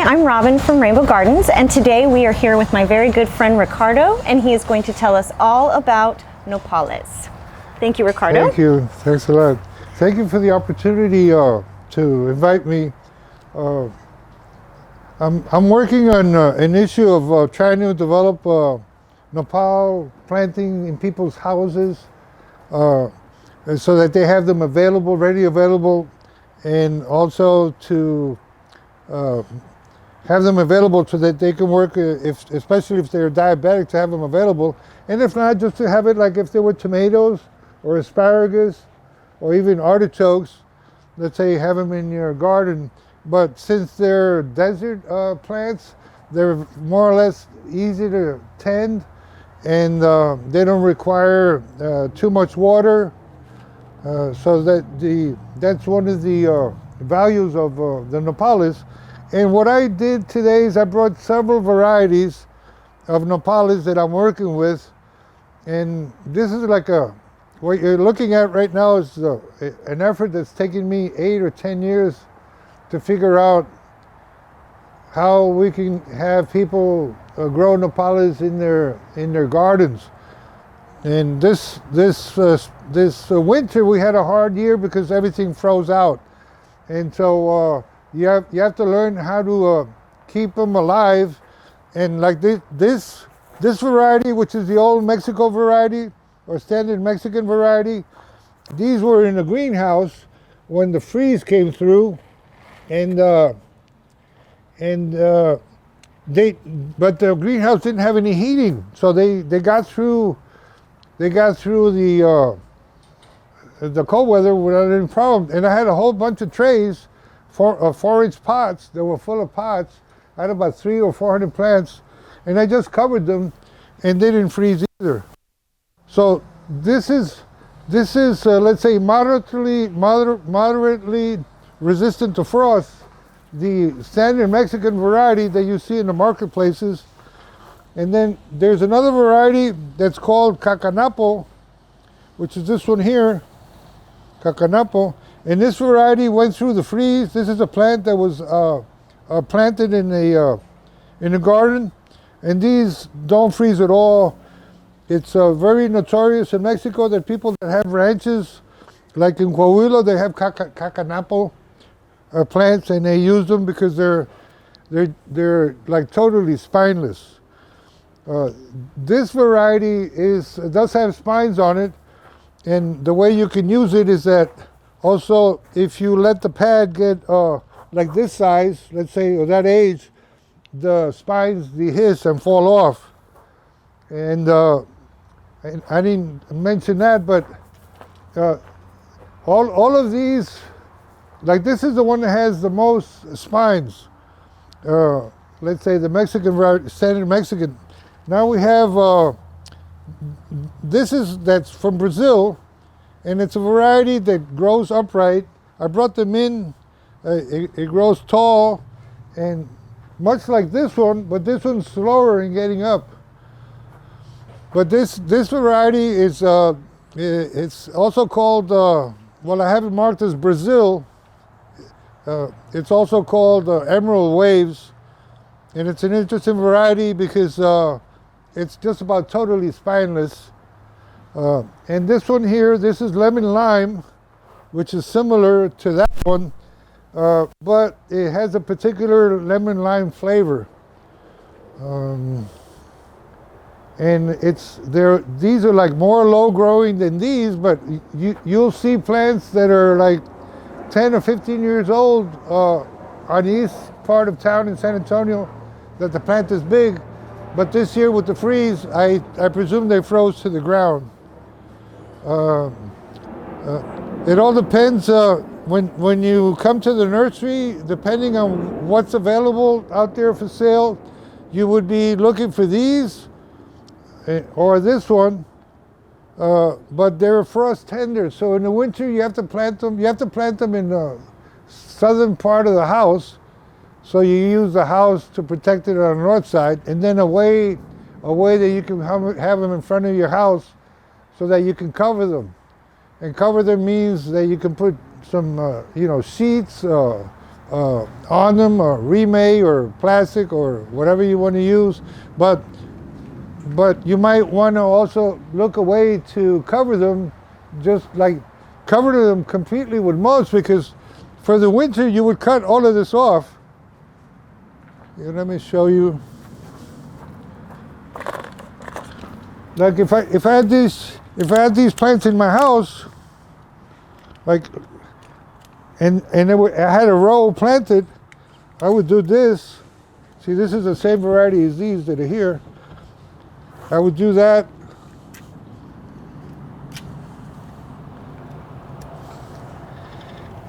I'm Robin from Rainbow Gardens, and today we are here with my very good friend Ricardo, and he is going to tell us all about Nopales. Thank you, Ricardo. Thank you. Thanks a lot. Thank you for the opportunity to invite me. I'm working on an issue of trying to develop nopal planting in people's houses so that they have them available, ready available, and also to have them available so that they can work, especially if they're diabetic, to have them available. And if not, just to have it like if there were tomatoes or asparagus or even artichokes, let's say have them in your garden. But since they're desert plants, they're more or less easy to tend, and they don't require too much water. So that's one of the values of the nopales. And what I did today is I brought several varieties of nopales that I'm working with, and this is like what you're looking at right now is an effort that's taken me 8 or 10 years to figure out how we can have people grow nopales in their gardens. And this winter we had a hard year because everything froze out, and so you have to learn how to keep them alive. And like this variety, which is the old Mexico variety or standard Mexican variety, these were in a greenhouse when the freeze came through, but the greenhouse didn't have any heating, so they got through the cold weather without any problem. And I had a whole bunch of trays, 4-inch pots that were full of pots. I had about 300 or 400 plants, and I just covered them, and they didn't freeze either. So this is let's say moderately resistant to frost, the standard Mexican variety that you see in the marketplaces. And then there's another variety that's called cacanapo, which is this one here, cacanapo. And this variety went through the freeze. This is a plant that was planted in a garden, and these don't freeze at all. It's very notorious in Mexico that people that have ranches, like in Coahuila, they have cacanapo plants, and they use them because they're like totally spineless. This variety does have spines on it, and the way you can use it is that also if you let the pad get like this size, let's say, or that age, the spines dehiss and fall off. And I didn't mention that, but all of these, like this is the one that has the most spines. Let's say the Mexican variety, standard Mexican. Now we have that's from Brazil, and it's a variety that grows upright. I brought them in. It grows tall, and much like this one, but this one's slower in getting up. But this variety is it's also called I have it marked as Brazil. It's also called Emerald Waves, and it's an interesting variety because it's just about totally spineless. And this one here, this is lemon lime, which is similar to that one, but it has a particular lemon lime flavor. And these are like more low growing than these, but you'll see plants that are like 10 or 15 years old on the east part of town in San Antonio, that the plant is big. But this year with the freeze, I presume they froze to the ground. It all depends when you come to the nursery, depending on what's available out there for sale, you would be looking for these or this one, but they're frost tender. So in the winter you have to plant them. You have to plant them in the southern part of the house. So you use the house to protect it on the north side, and then a way that you can have them in front of your house so that you can cover them. And cover them means that you can put some, sheets, on them, or remade or plastic or whatever you want to use. But you might want to also look away to cover them, just like cover them completely with mulch, because for the winter you would cut all of this off. Here, let me show you. Like if I had these plants in my house, like, and I had a row planted, I would do this. See, this is the same variety as these that are here. I would do that.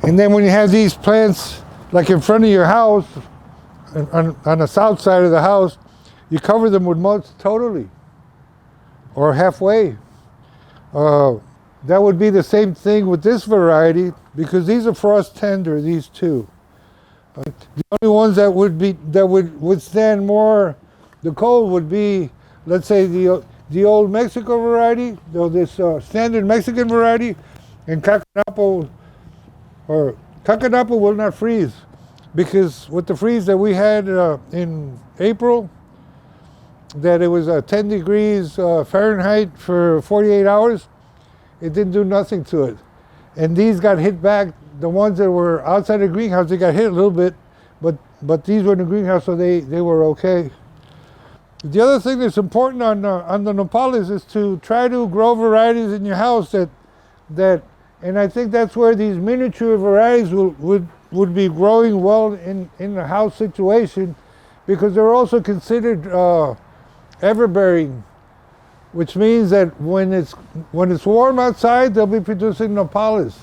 And then when you have these plants like in front of your house, on the south side of the house, you cover them with mulch totally, or halfway. That would be the same thing with this variety, because these are frost tender, these two. The only ones that would withstand more the cold would be, let's say, the old Mexico variety, this standard Mexican variety, and Cacanapo. Or Cacanapo will not freeze, because with the freeze that we had in April, that it was 10 degrees Fahrenheit for 48 hours, it didn't do nothing to it. And these got hit back. The ones that were outside the greenhouse, they got hit a little bit, but these were in the greenhouse, so they were okay. The other thing that's important on the nopales is to try to grow varieties in your house that, and I think that's where these miniature varieties would be growing well in the house situation, because they're also considered everbearing, which means that when it's warm outside, they'll be producing nopales,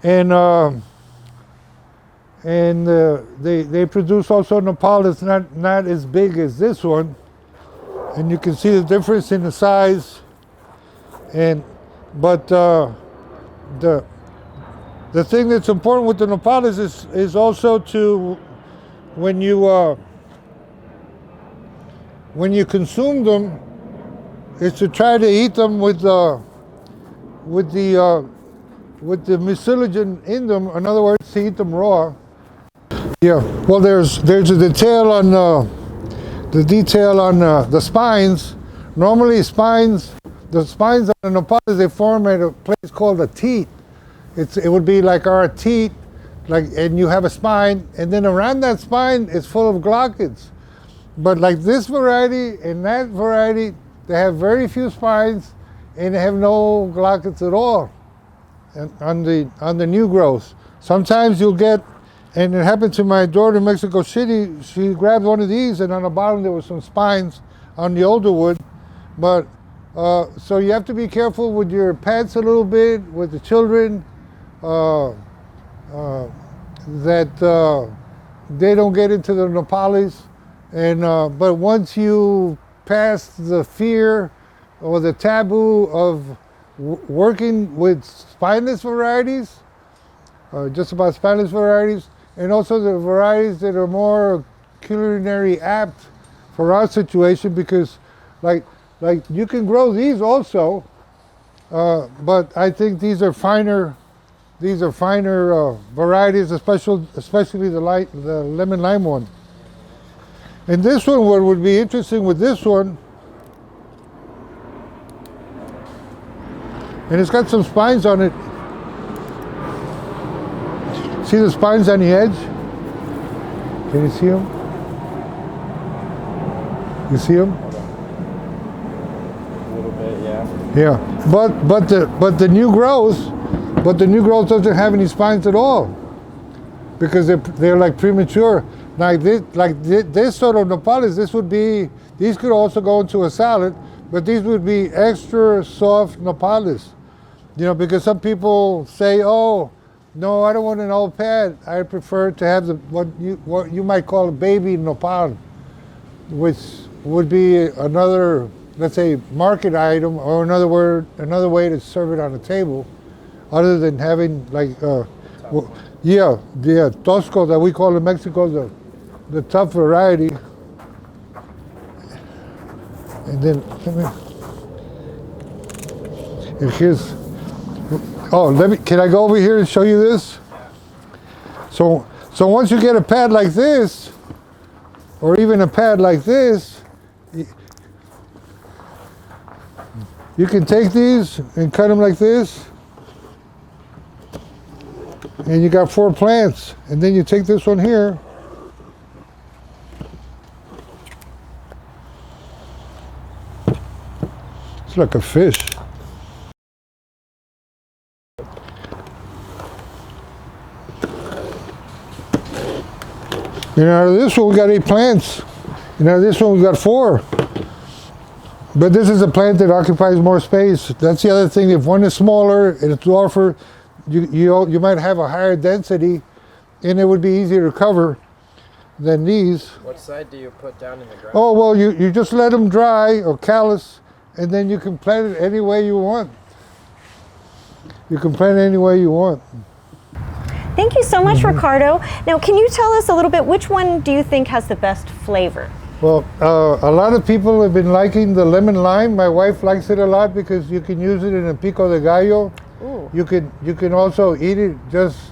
and they produce also nopales not as big as this one, and you can see the difference in the size. But the thing that's important with the nopales is also to, when you consume them, is to try to eat them with the mucilage in them. In other words, to eat them raw. Yeah. Well, there's a detail on the spines. Normally, the spines on the nopales, they form at a place called a teat. It would be like our teat, and you have a spine, and then around that spine is full of glochids. But like this variety and that variety, they have very few spines, and they have no glochids at all on the new growth. Sometimes you'll get, and it happened to my daughter in Mexico City, she grabbed one of these, and on the bottom there were some spines on the older wood. But so you have to be careful with your pets a little bit, with the children, that they don't get into the nopales. And but once you pass the fear or the taboo of working with spineless varieties, just about spineless varieties, and also the varieties that are more culinary apt for our situation, because like you can grow these also, but I think these are finer varieties, especially the lemon lime one. And this one, what would be interesting with this one, and it's got some spines on it. See the spines on the edge? Can you see them? You see them? A little bit, yeah. Yeah, but the new growth doesn't have any spines at all, because they're like premature. Like this sort of nopales, these could also go into a salad, but these would be extra soft nopales. You know, because some people say, oh, no, I don't want an old pad. I prefer to have what you might call a baby nopal, which would be another, let's say, market item, or another way to serve it on a table, other than having like, tosco that we call in Mexico the tough variety. And then and here's, can I go over here and show you this? So So once you get a pad like this, or even a pad like this, you can take these and cut them like this, and you got 4 plants. And then you take this one here, it's like a fish. You know, out of this one we got 8 plants. You know, this one we got 4. But this is a plant that occupies more space. That's the other thing. If one is smaller and it's dwarfer, you might have a higher density, and it would be easier to cover than these. What side do you put down in the ground? Oh, well, you just let them dry or callus, and then you can plant it any way you want. You can plant it any way you want. Thank you so much, Ricardo. Now, can you tell us a little bit, which one do you think has the best flavor? Well, a lot of people have been liking the lemon lime. My wife likes it a lot because you can use it in a pico de gallo. Ooh. You can also eat it just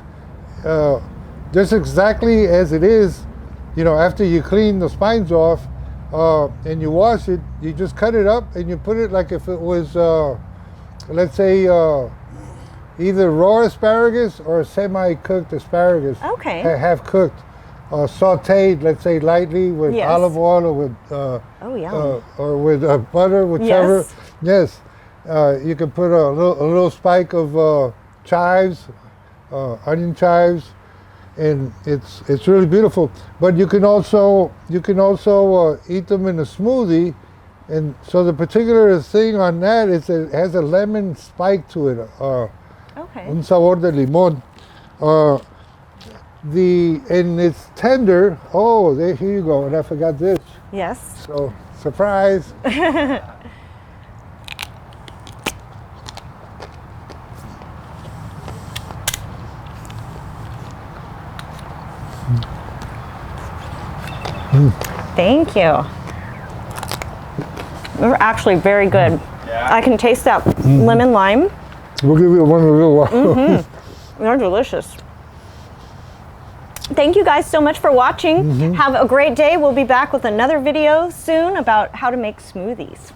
exactly as it is. You know, after you clean the spines off and you wash it, you just cut it up and you put it like if it was, let's say, either raw asparagus or semi-cooked asparagus. Okay. Half cooked. Sauteed, let's say lightly with Yes. olive oil or with Oh, yum. or with butter, whichever. Yes. Yes. You can put a little spike of chives, onion chives, and it's really beautiful. But you can also eat them in a smoothie, and so the particular thing on that is that it has a lemon spike to it. Okay. Un sabor de limón. And it's tender. Oh, here you go. And I forgot this. Yes. So, surprise. Thank you. They're actually very good. Yeah. I can taste that lemon lime. We'll give you one in a little while. They're delicious. Thank you guys so much for watching. Have a great day. We'll be back with another video soon about how to make smoothies.